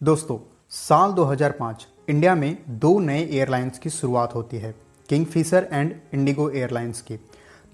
दोस्तों, साल 2005 इंडिया में दो नए एयरलाइंस की शुरुआत होती है, किंगफिशर एंड इंडिगो एयरलाइंस की।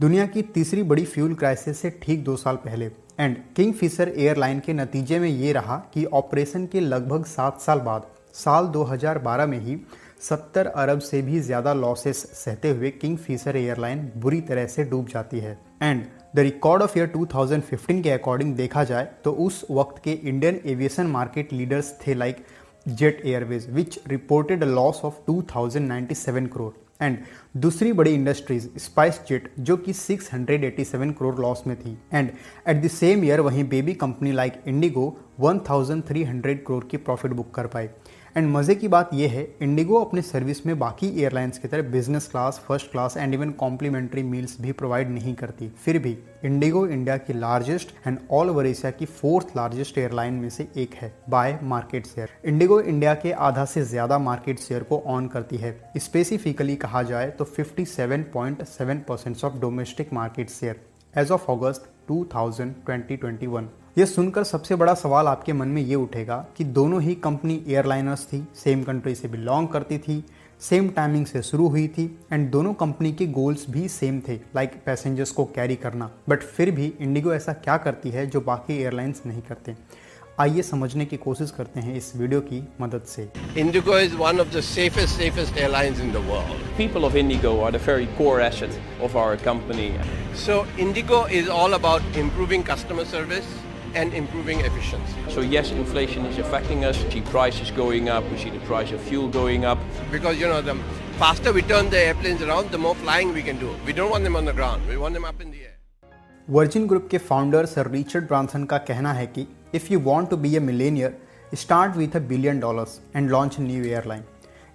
दुनिया की तीसरी बड़ी फ्यूल क्राइसिस से ठीक 2 साल पहले एंड किंगफिशर एयरलाइन के नतीजे में ये रहा कि ऑपरेशन के लगभग 7 साल बाद साल 2012 में ही 70 अरब से भी ज़्यादा लॉसेस सहते हुए किंगफिशर एयरलाइन बुरी तरह से डूब जाती है। And the record of year 2015 के अकॉर्डिंग देखा जाए तो उस वक्त के इंडियन एविएशन मार्केट लीडर्स थे like jet Airways which reported a loss of 2097 crore and दूसरी बड़ी इंडस्ट्रीज स्पाइस जेट जो कि 687 करोड़ लॉस में थी। And at the same year वहीं baby company like IndiGo 1300 crore की प्रॉफिट बुक कर पाई। एंड मज़े की बात यह है, इंडिगो अपने सर्विस में बाकी एयरलाइंस की तरह business class, first class and even complimentary meals भी प्रोवाइड नहीं करती। फिर भी इंडिगो इंडिया की largest and all over Asia की 4th लार्जेस्ट एयरलाइन में से एक है by market share. IndiGo India के आधा से ज़्यादा मार्केट शेयर को ऑन करती है। स्पेसिफिकली कहा जाए तो 57.7% of domestic market share as of August 2021। ये सुनकर सबसे बड़ा सवाल आपके मन में ये उठेगा कि दोनों ही कंपनी एयरलाइनर्स थी, सेम कंट्री से बिलोंग करती थी, सेम टाइमिंग से शुरू हुई थी एंड दोनों कंपनी के गोल्स भी सेम थे लाइक पैसेंजर्स को कैरी करना। बट फिर भी इंडिगो ऐसा क्या करती है जो बाकी एयरलाइंस नहीं करते? आइए समझने की कोशिश करते हैं इस वीडियो की मदद से। Indigo is one of the safest airlines in the world. People of Indigo are the very core asset of our company. So Indigo is all about improving customer service and improving efficiency. So yes, inflation is affecting us. We see prices going up. We see the price of fuel going up. Because the faster we turn the airplanes around, the more flying we can do. We don't want them on the ground. We want them up in the air. Virgin group के founder sir Richard Branson का कहना है कि if you want to be a millionaire, start with $1 billion and launch new airline.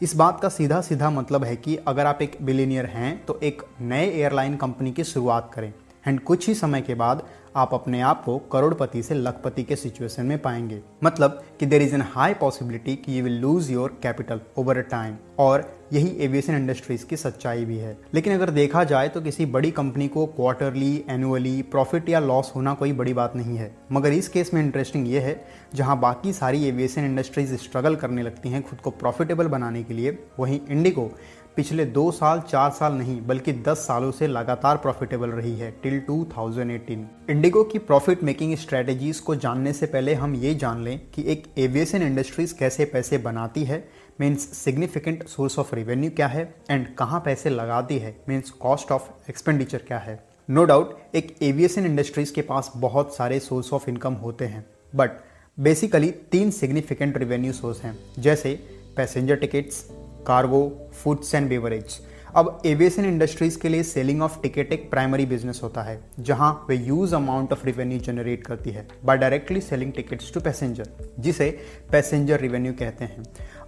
इस बात का सीधा सीधा मतलब है कि अगर आप एक बिलियनियर हैं तो एक नए एयरलाइन कंपनी की शुरुआत करें एंड कुछ ही समय के बाद आप अपने आप को करोड़पति से लखपति के सिचुएशन में पाएंगे। मतलब कि there is an high possibility कि you will lose your capital over a time. और यही एविएशन इंडस्ट्रीज की सच्चाई भी है। लेकिन अगर देखा जाए तो किसी बड़ी कंपनी को क्वार्टरली, एनुअली प्रॉफिट या लॉस होना कोई बड़ी बात नहीं है। मगर इस केस में इंटरेस्टिंग ये है, जहां बाकी सारी एविएशन इंडस्ट्रीज स्ट्रगल करने लगती हैं खुद को प्रॉफिटेबल बनाने के लिए, वहीं इंडिगो पिछले 2 साल 4 साल नहीं बल्कि 10 सालों से लगातार प्रॉफिटेबल रही है टिल 2018। इंडिगो की प्रॉफिट मेकिंग स्ट्रेटेजीज को जानने से पहले हम ये जान लें कि एक एविएशन इंडस्ट्रीज कैसे पैसे बनाती है, means significant source of revenue क्या है एंड कहाँ पैसे लगाती है, मीन्स कॉस्ट ऑफ एक्सपेंडिचर क्या है। नो डाउट एक एविएशन इंडस्ट्रीज के पास बहुत सारे सोर्स ऑफ इनकम होते हैं, but basically 3 significant revenue source हैं, जैसे passenger tickets, cargo, foods and beverage. अब एविएशन इंडस्ट्रीज के लिए सेलिंग ऑफ टिकट एक प्राइमरी बिजनेस होता है, जहां वे use amount of revenue generate करती है by directly selling tickets to passenger, जिसे पैसेंजर रेवेन्यू कहते हैं।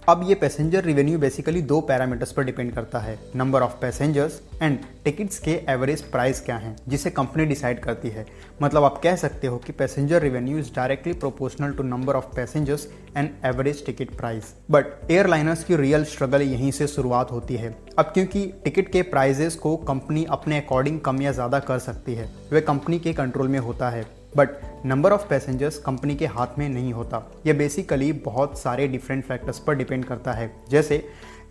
अब ये पैसेंजर रेवेन्यू बेसिकली 2 पैरामीटर्स पर डिपेंड करता है, number of passengers and tickets के एवरेज प्राइस क्या हैं, जिसे कंपनी डिसाइड करती है। मतलब आप कह सकते हो कि passenger revenue is directly proportional to number of passengers and average ticket price. But airliners की रियल स्ट्रगल यहीं से शुरुआत होती है। अब क्योंकि टिकट के प्राइजेस को कंपनी अपने अकॉर्डिंग कम या ज़्यादा कर सकती है, वे कंपनी के कंट्रोल में होता है, but number of passengers company के हाथ में नहीं होता। यह बेसिकली बहुत सारे डिफरेंट फैक्टर्स पर डिपेंड करता है, जैसे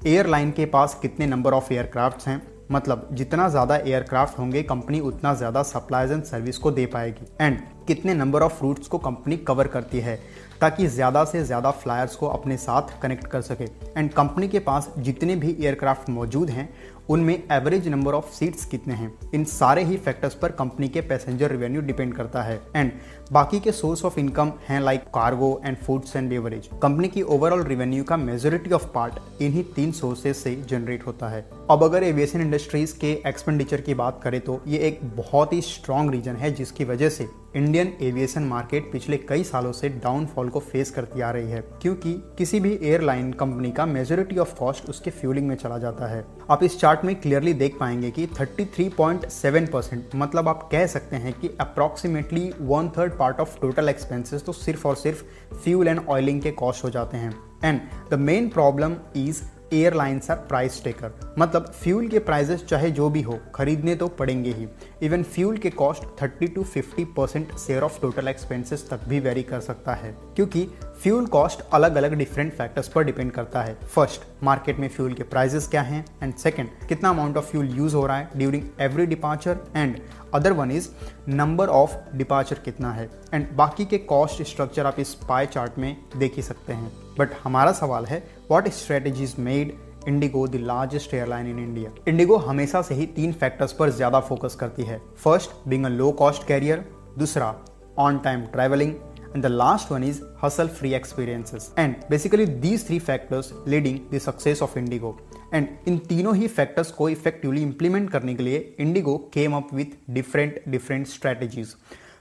एयरलाइन के पास कितने नंबर ऑफ एयरक्राफ्ट्स हैं, मतलब जितना ज़्यादा एयरक्राफ्ट होंगे कंपनी उतना ज़्यादा सप्लाईज एंड सर्विस को दे पाएगी, एंड कितने नंबर ऑफ रूट्स को कंपनी कवर करती है ताकि ज़्यादा से ज़्यादा फ्लायर्स को अपने साथ कनेक्ट कर सके, एंड कंपनी के पास जितने भी एयरक्राफ्ट मौजूद हैं उनमें एवरेज नंबर ऑफ सीट्स कितने हैं। इन सारे ही फैक्टर्स पर कंपनी के पैसेंजर रेवेन्यू डिपेंड करता है। एंड बाकी के सोर्स ऑफ इनकम हैं like cargo and foods and beverage. Company की ओवरऑल रेवेन्यू का मेजॉरिटी ऑफ पार्ट इन्हीं 3 सोर्सेज से जनरेट होता है। अब अगर एविएशन इंडस्ट्रीज के एक्सपेंडिचर की बात करें तो ये एक बहुत ही स्ट्रॉन्ग रीजन है जिसकी वजह से इंडियन एविएशन मार्केट पिछले कई सालों से डाउनफॉल को फेस करती आ रही है, क्योंकि किसी भी एयरलाइन कंपनी का मेजॉरिटी ऑफ कॉस्ट उसके फ्यूलिंग में चला जाता है। आप इस चार्ट में क्लियरली देख पाएंगे कि 33.7%, मतलब आप कह सकते हैं कि approximately 1/3 part of total expenses तो सिर्फ और सिर्फ फ्यूल एंड ऑयलिंग के कॉस्ट हो जाते हैं। And the main problem is airlines are price taker, मतलब फ्यूल के प्राइजेस चाहे जो भी हो खरीदने तो पड़ेंगे ही। इवन फ्यूल के cost 30 to 50% share of total expenses तक भी वेरी कर सकता है, क्योंकि फ्यूल कॉस्ट अलग अलग डिफरेंट फैक्टर्स पर डिपेंड करता है। फर्स्ट, मार्केट में फ्यूल के प्राइसेस क्या हैं, एंड सेकंड, कितना अमाउंट ऑफ फ्यूल यूज हो रहा है during every departure, and other one is number of departure कितना है, एंड बाकी के कॉस्ट स्ट्रक्चर आप इस पाई चार्ट में देख ही सकते हैं। बट हमारा सवाल है, what strategies made Indigo the largest airline in India. Indigo हमेशा से ही 3 फैक्टर्स पर ज्यादा फोकस करती है। First, being a low cost carrier, दूसरा on time travelling, and the last one is hustle free experiences, and basically these 3 factors leading the success of Indigo, and इन तीनों ही फैक्टर्स को इफेक्टिवली इंप्लीमेंट करने के लिए IndiGo came up with different strategies.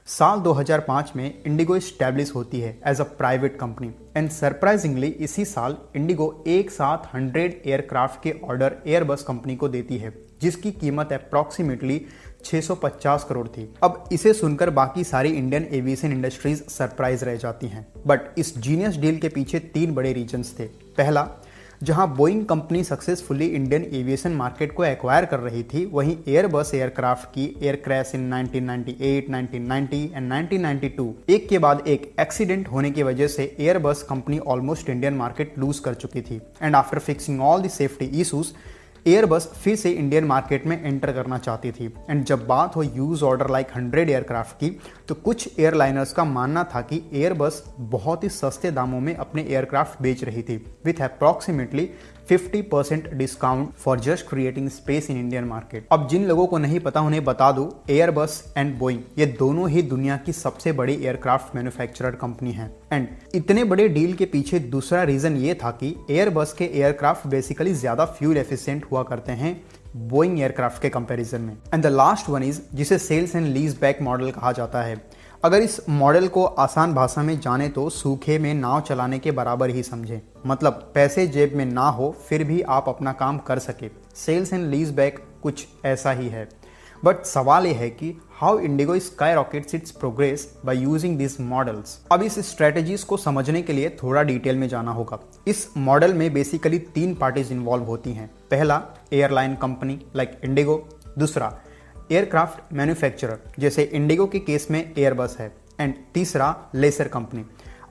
साल 2005 में इंडिगो स्टैब्लिश होती है as a private company, and surprisingly इसी साल इंडिगो एक साथ 100 एयरक्राफ्ट के ऑर्डर एयरबस कंपनी को देती है, जिसकी कीमत अप्रॉक्सीमेटली 650 करोड़ थी। अब इसे सुनकर बाकी सारी इंडियन एविएशन इंडस्ट्रीज सरप्राइज रह जाती हैं। बट इस जीनियस डील के पीछे 3 बड़े रीजंस थे। पहला, जहां Boeing company successfully Indian aviation market को एक्वायर कर रही थी, वहीं एयरबस एयरक्राफ्ट की एयर क्रैश इन 1998, 1990 एंड 1992 एक के बाद एक एक्सीडेंट होने की वजह से Airbus company almost Indian market lose कर चुकी थी। And after fixing all the safety issues, Airbus फिर से इंडियन मार्केट में एंटर करना चाहती थी। एंड जब बात हो यूज ऑर्डर लाइक 100 एयरक्राफ्ट की, तो कुछ एयरलाइनर्स का मानना था कि एयरबस बहुत ही सस्ते दामों में अपने एयरक्राफ्ट बेच रही थी with approximately 50% discount for just creating space in Indian market. अब जिन लोगों को नहीं पता उन्हें बता दूं, एयरबस एंड बोइंग ये दोनों ही दुनिया की सबसे बड़ी एयरक्राफ्ट मैन्युफैक्चरर कंपनी है। एंड इतने बड़े डील के पीछे दूसरा रीजन ये था कि एयरबस के एयरक्राफ्ट बेसिकली ज्यादा फ्यूल एफिशिएंट हुआ करते हैं बोइंग एयरक्राफ्ट के कंपैरिजन में। And the last one is जिसे sales and lease back model कहा जाता है। अगर इस मॉडल को आसान भाषा में जाने तो सूखे में नाव चलाने के बराबर ही समझें। मतलब पैसे जेब में ना हो फिर भी आप अपना काम कर सके। सेल्स एंड लीज बैक कुछ ऐसा ही है। बट सवाल यह है कि how Indigo sky rockets it's progress by using this models. अब इस स्ट्रेटजीज को समझने के लिए थोड़ा डिटेल में जाना होगा। इस मॉडल में बेसिकली 3 पार्टीज इन्वॉल्व होती हैं। पहला, एयरलाइन कंपनी लाइक इंडिगो, दूसरा एयरक्राफ्ट मैन्युफैक्चरर जैसे इंडिगो के केस में एयरबस है, एंड तीसरा लेसर कंपनी।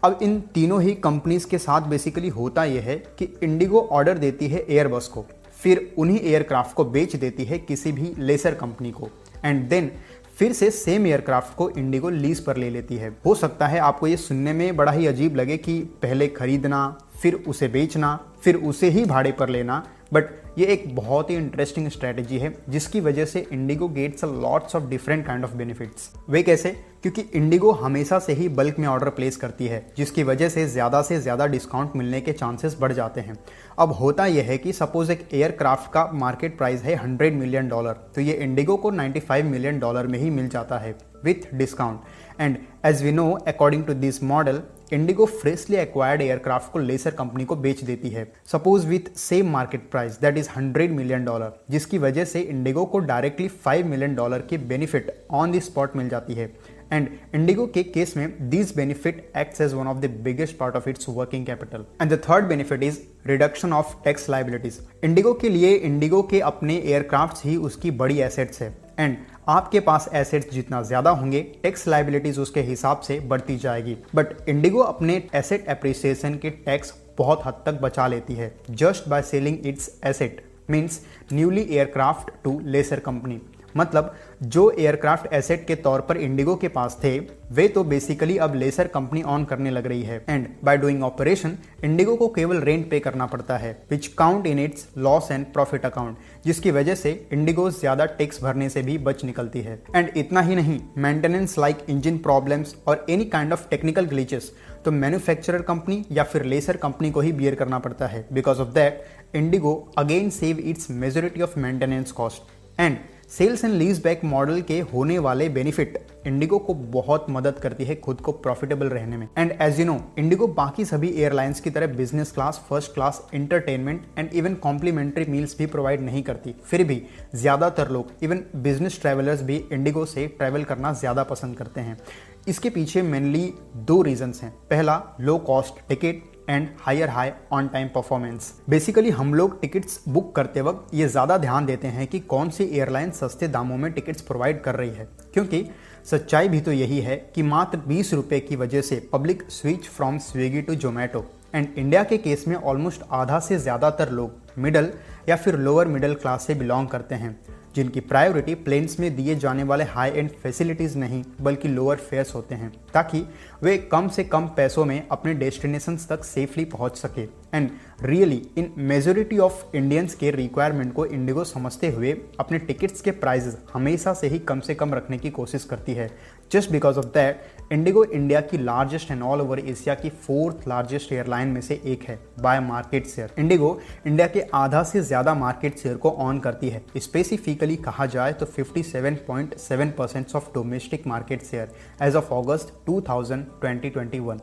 अब इन तीनों ही कंपनीज के साथ बेसिकली होता यह है कि इंडिगो ऑर्डर देती है एयरबस को, फिर उन्हीं एयरक्राफ्ट को बेच देती है किसी भी लेसर कंपनी को, एंड देन फिर से सेम एयरक्राफ्ट को इंडिगो लीज पर ले लेती है। हो सकता है आपको ये सुनने में बड़ा ही अजीब लगे कि पहले खरीदना, फिर उसे बेचना, फिर उसे ही भाड़े पर लेना, बट ये एक बहुत ही इंटरेस्टिंग स्ट्रेटजी है जिसकी वजह से IndiGo gets a lots of different kind of benefits. वे कैसे? क्योंकि इंडिगो हमेशा से ही बल्क में ऑर्डर प्लेस करती है, जिसकी वजह से ज़्यादा डिस्काउंट मिलने के चांसेस बढ़ जाते हैं। अब होता यह है कि सपोज एक एयरक्राफ्ट का मार्केट प्राइस है $100 मिलियन, तो ये इंडिगो को $95 मिलियन में ही मिल जाता है with discount. And as we know, according to this model, IndiGo freshly acquired aircraft को लेसर कंपनी को बेच देती है, suppose with same market price that is $100 million, जिसकी वजह से इंडिगो को डायरेक्टली $5 मिलियन की बेनिफिट ऑन द स्पॉट मिल जाती है। एंड इंडिगो के केस में this benefit acts as one of the biggest part of its working capital. And the third benefit is reduction of tax liabilities. Indigo के लिए Indigo के अपने एयरक्राफ्ट ही उसकी बड़ी एसेट्स है, एंड आपके पास एसेट्स जितना ज्यादा होंगे टैक्स लायबिलिटीज उसके हिसाब से बढ़ती जाएगी। बट इंडिगो अपने एसेट एप्रिसिएशन के टैक्स बहुत हद तक बचा लेती है just by selling its asset means newly aircraft to lessor company. मतलब जो एयरक्राफ्ट एसेट के तौर पर इंडिगो के पास थे वे तो बेसिकली अब लेसर कंपनी ऑन करने लग रही है, and by doing operation IndiGo को केवल रेंट पे करना पड़ता है which count in its loss and profit account, जिसकी वजह से इंडिगो ज्यादा टैक्स भरने से भी बच निकलती है। एंड इतना ही नहीं, मेंटेनेंस लाइक इंजन प्रॉब्लम्स और any kind of technical glitches तो मैन्युफैक्चरर कंपनी या फिर लेसर कंपनी को ही बियर करना पड़ता है। Because of that IndiGo again save its majority of maintenance cost. And sales and lease back model के होने वाले बेनिफिट इंडिगो को बहुत मदद करती है खुद को प्रॉफिटेबल रहने में। And as you know, IndiGo बाकी सभी एयरलाइंस की तरह business class, first class, entertainment and even complimentary meals भी प्रोवाइड नहीं करती। फिर भी ज्यादातर लोग, इवन बिजनेस ट्रैवलर्स भी इंडिगो से ट्रैवल करना ज्यादा पसंद करते हैं। इसके पीछे मेनली 2 रीजंस हैं। पहला, low cost ticket and high on time performance. Basically हम लोग टिकट्स बुक करते वक्त ये ज़्यादा ध्यान देते हैं कि कौन सी एयरलाइन सस्ते दामों में टिकट्स प्रोवाइड कर रही है, क्योंकि सच्चाई भी तो यही है कि मात्र 20 रुपए की वजह से public switch from Swiggy to Zomato, and India के केस में ऑलमोस्ट आधा से ज़्यादातर लोग मिडल या फिर लोअर मिडिल क्लास से बिलोंग करते हैं, जिनकी प्रायोरिटी प्लेन्स में दिए जाने वाले हाई एंड फैसिलिटीज़ नहीं बल्कि लोअर फेयर्स होते हैं, ताकि वे कम से कम पैसों में अपने डेस्टिनेशंस तक सेफली पहुंच सके। And really in majority of Indians के रिक्वायरमेंट को इंडिगो समझते हुए अपने टिकट्स के प्राइसेस हमेशा से ही कम से कम रखने की कोशिश करती है। Just because of that IndiGo India की largest and all over Asia की 4th लार्जेस्ट एयरलाइन में से एक है by market share. IndiGo India के आधा से ज़्यादा मार्केट शेयर को ऑन करती है। स्पेसिफिकली कहा जाए तो 57.7% of domestic market share as of August 2021।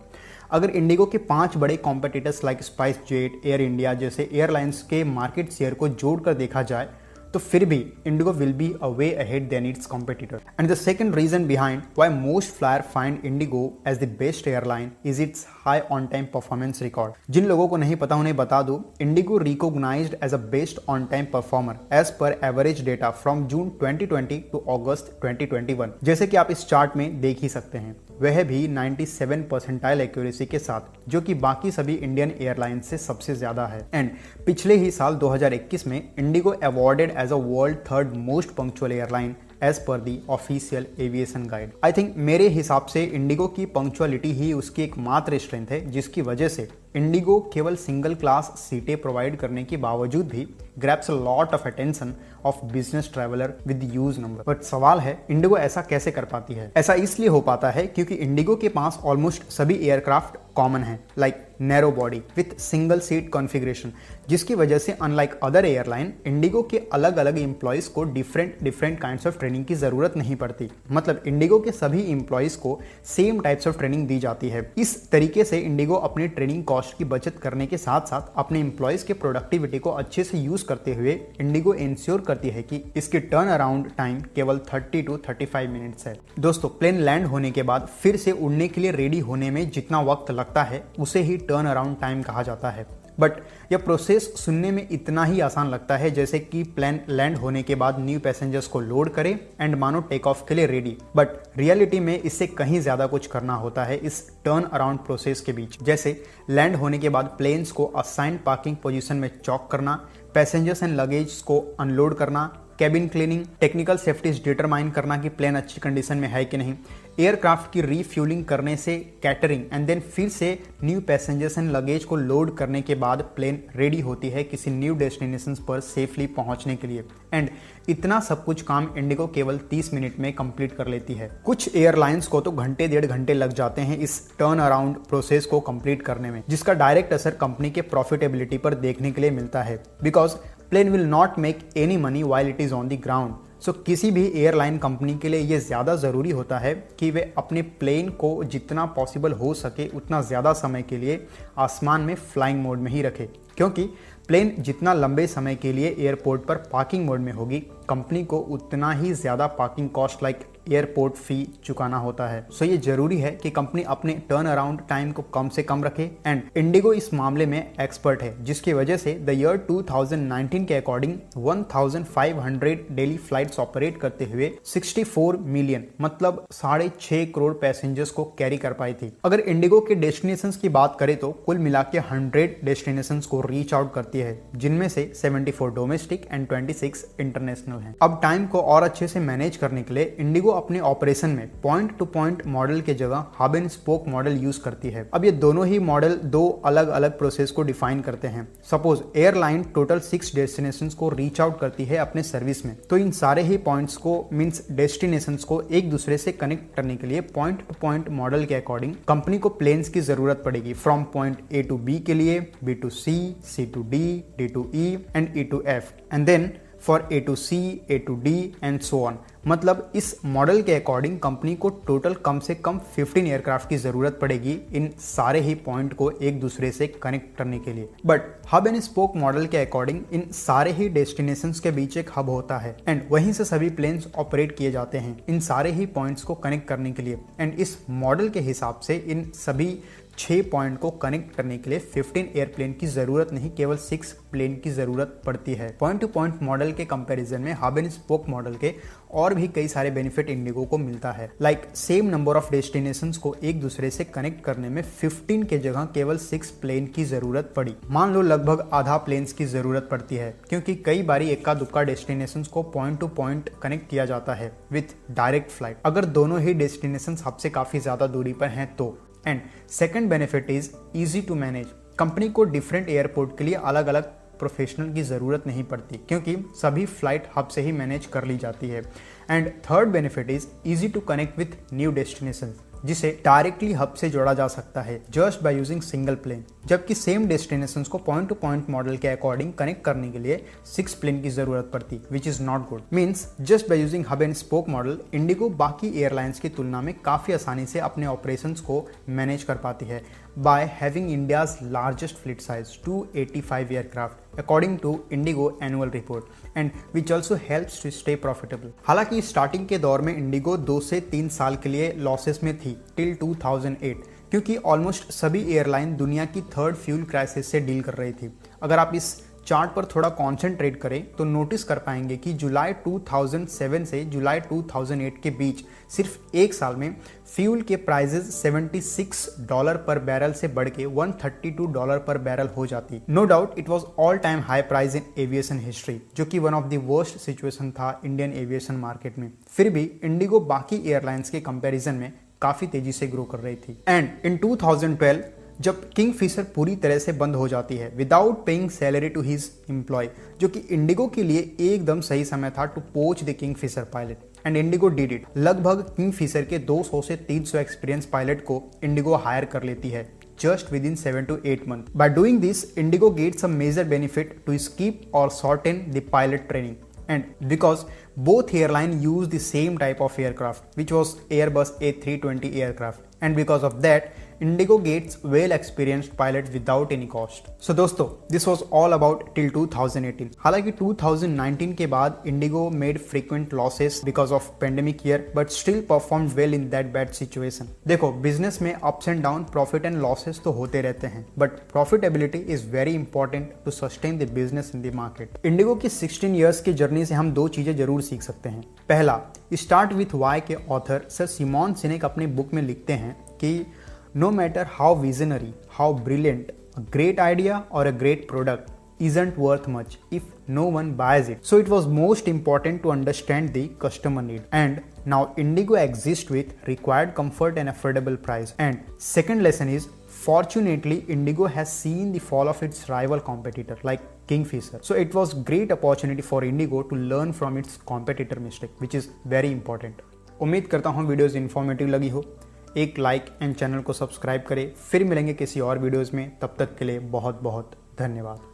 अगर इंडिगो के 5 बड़े competitors like SpiceJet, Air India जैसे एयरलाइंस के मार्केट शेयर को जोड़कर देखा जाए तो फिर भी IndiGo will be a way ahead than its competitor. And the second reason behind why most flyer find IndiGo as the best airline is its high on time performance record. जिन लोगों को नहीं पता उन्हें बता दूं, IndiGo recognized as a best on time performer as per average data from June 2020 to August 2021। जैसे कि आप इस चार्ट में देख ही सकते हैं, वह भी 97 परसेंटाइल एक्यूरेसी के साथ, जो कि बाकी सभी इंडियन एयरलाइंस से सबसे ज्यादा है। एंड पिछले ही साल 2021 में IndiGo awarded as a world 3rd most punctual airline as per the official aviation guide. I think मेरे हिसाब से इंडिगो की पंक्चुअलिटी ही उसकी एकमात्र स्ट्रेंथ है, जिसकी वजह से इंडिगो केवल सिंगल क्लास सीटें प्रोवाइड करने के बावजूद भी grabs a lot of attention of business traveller with use number. But सवाल है, इंडिगो ऐसा कैसे कर पाती है? ऐसा इसलिए हो पाता है क्योंकि इंडिगो के पास ऑलमोस्ट सभी एयरक्राफ्ट कॉमन है, like narrow body with single seat configuration, जिसकी वजह से अनलाइक अदर एयरलाइन इंडिगो के अलग अलग एम्प्लॉयज को डिफरेंट काइंड्स ऑफ ट्रेनिंग की जरूरत नहीं पड़ती। मतलब इंडिगो के सभी एम्प्लॉयज को सेम टाइप्स ऑफ ट्रेनिंग दी जाती है। इस तरीके से इंडिगो अपनी ट्रेनिंग कॉस्ट की बचत करने के साथ साथ अपने एम्प्लॉयज के प्रोडक्टिविटी को अच्छे से यूज करते हुए इंडिगो इंश्योर करती है कि इसकी टर्न अराउंड टाइम केवल 30 to 35 मिनट्स है। दोस्तों, प्लेन लैंड होने के बाद फिर से उड़ने के लिए रेडी होने में जितना वक्त लगता है उसे ही टर्न अराउंड टाइम कहा जाता है। बट यह प्रोसेस सुनने में इतना ही आसान लगता है जैसे कि प्लेन लैंड होने के बाद न्यू पैसेंजर्स को लोड करें एंड मानो टेक ऑफ के लिए रेडी। बट रियलिटी में इससे कहीं ज्यादा कुछ करना होता है इस टर्न अराउंड प्रोसेस के बीच। जैसे लैंड होने के बाद प्लेन्स को असाइंड पार्किंग पोजीशन में चॉक करना, पैसेंजर्स एंड लगेज को अनलोड करना, cabin cleaning, technical safeties determine करना कि प्लेन अच्छी कंडीशन में है कि नहीं, एयरक्राफ्ट की रीफ्यूलिंग करने से कैटरिंग, एंड देन फिर से न्यू पैसेंजर्स एंड लगेज को लोड करने के बाद प्लेन रेडी होती है किसी न्यू डेस्टिनेशन पर सेफली पहुंचने के लिए। एंड इतना सब कुछ काम इंडिगो केवल 30 मिनट में कंप्लीट कर लेती है। कुछ एयरलाइंस को तो घंटे 1.5 घंटे लग जाते हैं इस टर्न अराउंड प्रोसेस को कंप्लीट करने में, जिसका डायरेक्ट असर कंपनी के प्रॉफिटेबिलिटी पर देखने के लिए मिलता है। Because plane will not make any money while it is on the ground. So किसी भी एयरलाइन कंपनी के लिए ये ज़्यादा ज़रूरी होता है कि वे अपने प्लेन को जितना पॉसिबल हो सके उतना ज़्यादा समय के लिए आसमान में फ्लाइंग मोड में ही रखे, क्योंकि प्लेन जितना लंबे समय के लिए एयरपोर्ट पर पार्किंग मोड में होगी, कंपनी को उतना ही ज़्यादा पार्किंग कॉस्ट लाइक एयरपोर्ट फी चुकाना होता है। सो ये जरूरी है कि कंपनी अपने टर्न अराउंड टाइम को कम से कम रखे, एंड इंडिगो इस मामले में एक्सपर्ट है, जिसकी वजह से द ईयर 2019 के अकॉर्डिंग 1500 डेली फ्लाइट्स ऑपरेट करते हुए 64 मिलियन मतलब 6.5 करोड़ पैसेंजर्स को कैरी कर पाई थी। अगर इंडिगो के डेस्टिनेशंस की बात करें तो कुल मिला के 100 डेस्टिनेशंस को रीच आउट करती है, जिनमें से 74 डोमेस्टिक एंड 26 इंटरनेशनल हैं। अब टाइम को और अच्छे से मैनेज करने के लिए इंडिगो अपने ऑपरेशन में पॉइंट टू पॉइंट मॉडल के जगह hub and spoke model use करती है। अब ये दोनों ही मॉडल दो अलग अलग प्रोसेस को डिफाइन करते हैं। सपोज एयरलाइन टोटल 6 डेस्टिनेशंस को रीच आउट करती है अपने सर्विस में, तो इन सारे ही पॉइंट्स को मींस डेस्टिनेशंस को एक दूसरे से कनेक्ट करने के लिए पॉइंट टू पॉइंट मॉडल के अकॉर्डिंग कंपनी को प्लेन्स की जरूरत पड़ेगी from point A to B के लिए, B to C, C to D, D to E and E to F, and then for A to C, A to D and so on. मतलब इस model के according company को total कम से कम 15 aircraft की जरूरत पड़ेगी इन सारे ही पॉइंट को एक दूसरे से कनेक्ट करने के लिए। But hub and spoke model के अकॉर्डिंग इन सारे ही डेस्टिनेशंस के बीच एक हब होता है एंड वहीं से सभी प्लेन्स ऑपरेट किए जाते हैं इन सारे ही पॉइंट्स को कनेक्ट करने के लिए। एंड इस मॉडल के हिसाब से इन सभी 6 पॉइंट को कनेक्ट करने के लिए 15 एयरप्लेन की जरूरत नहीं, केवल 6 प्लेन की जरूरत पड़ती है। पॉइंट टू पॉइंट मॉडल के कंपैरिजन में हब एंड स्पोक मॉडल के और भी कई सारे बेनिफिट इंडिगो को मिलता है। Like same number of destinations को एक दूसरे से कनेक्ट करने में 15 के जगह केवल 6 प्लेन की जरूरत पड़ी। मान लो लगभग आधा प्लेन्स की जरूरत पड़ती है, क्योंकि कई बारी इक्का दुक्का डेस्टिनेशंस को पॉइंट टू पॉइंट कनेक्ट किया जाता है विथ डायरेक्ट फ्लाइट, अगर दोनों ही डेस्टिनेशंस हब से काफी ज्यादा दूरी पर हैं तो। And second benefit is easy to manage. Company को डिफरेंट एयरपोर्ट के लिए अलग अलग प्रोफेशनल की ज़रूरत नहीं पड़ती, क्योंकि सभी फ्लाइट हब से ही मैनेज कर ली जाती है। And third benefit is easy to connect with new destination, जिसे डायरेक्टली हब से जोड़ा जा सकता है just by using single plane, जबकि सेम डेस्टिनेशंस को पॉइंट टू पॉइंट मॉडल के अकॉर्डिंग कनेक्ट करने के लिए 6 प्लेन की जरूरत पड़ती, which is not good. Means just by using hub and spoke model IndiGo बाकी एयरलाइंस की तुलना में काफी आसानी से अपने ऑपरेशंस को मैनेज कर पाती है by having India's largest fleet size, 285 aircraft, according to Indigo annual report, and which also helps to stay profitable. हालांकि स्टार्टिंग के दौर में इंडिगो 2 से 3 साल के लिए लॉसेस में थी टिल 2008, क्योंकि ऑलमोस्ट सभी एयरलाइन दुनिया की थर्ड फ्यूल क्राइसिस से डील कर रही थी। अगर आप इस चार्ट पर थोड़ा कॉन्सेंट्रेट करें तो नोटिस कर पाएंगे कि जुलाई 2007 से जुलाई 2008 के बीच सिर्फ एक साल में फ्यूल के प्राइसेस $76 पर बैरल से बढ़ के $132 पर बैरल हो जाती। No doubt it was all time high price in aviation history, जो कि one of the worst situation था इंडियन एविएशन मार्केट में। फिर भी इंडिगो बाकी एयरलाइंस के कंपैरिजन में काफी तेजी से ग्रो कर रही थी। एंड इन 2012 जब किंगफिशर पूरी तरह से बंद हो जाती है without paying salary to his employ, जो कि इंडिगो के लिए एकदम सही समय था to poach the Kingfisher pilot, and IndiGo did it. लगभग किंगफिशर के 200 से 300 एक्सपीरियंस पायलट को इंडिगो हायर कर लेती है just within 7 to 8 months. By doing this, Indigo gets a major benefit to skip or shorten the pilot training. And because both airline use the same type of aircraft, which was Airbus A320 aircraft, and because of that, Indigo gets well experienced pilot without any cost. So दोस्तों, this was all about till 2018. हालांकि 2019 के बाद Indigo made frequent losses because of pandemic year, but still performed well in that bad situation. देखो, business में ups and down, profit and losses तो होते रहते हैं, but profitability is very important to sustain the business in the market. Indigo की 16 years की journey से हम 2 चीजें जरूर सीख सकते हैं। पहला, स्टार्ट विथ वाई के ऑथर सर सिमोन सिनेक अपने बुक में लिखते हैं कि no matter how visionary, how brilliant, a great idea or a great product isn't worth much if no one buys it. So it was most important to understand the customer need. And now Indigo exists with required comfort and affordable price. And second lesson is, fortunately Indigo has seen the fall of its rival competitor like Kingfisher. So it was great opportunity for Indigo to learn from its competitor mistake, which is very important. उम्मीद करता हूँ videos informative लगी हो। एक like and channel को subscribe करें। फिर मिलेंगे किसी और वीडियोस में, तब तक के लिए बहुत बहुत धन्यवाद।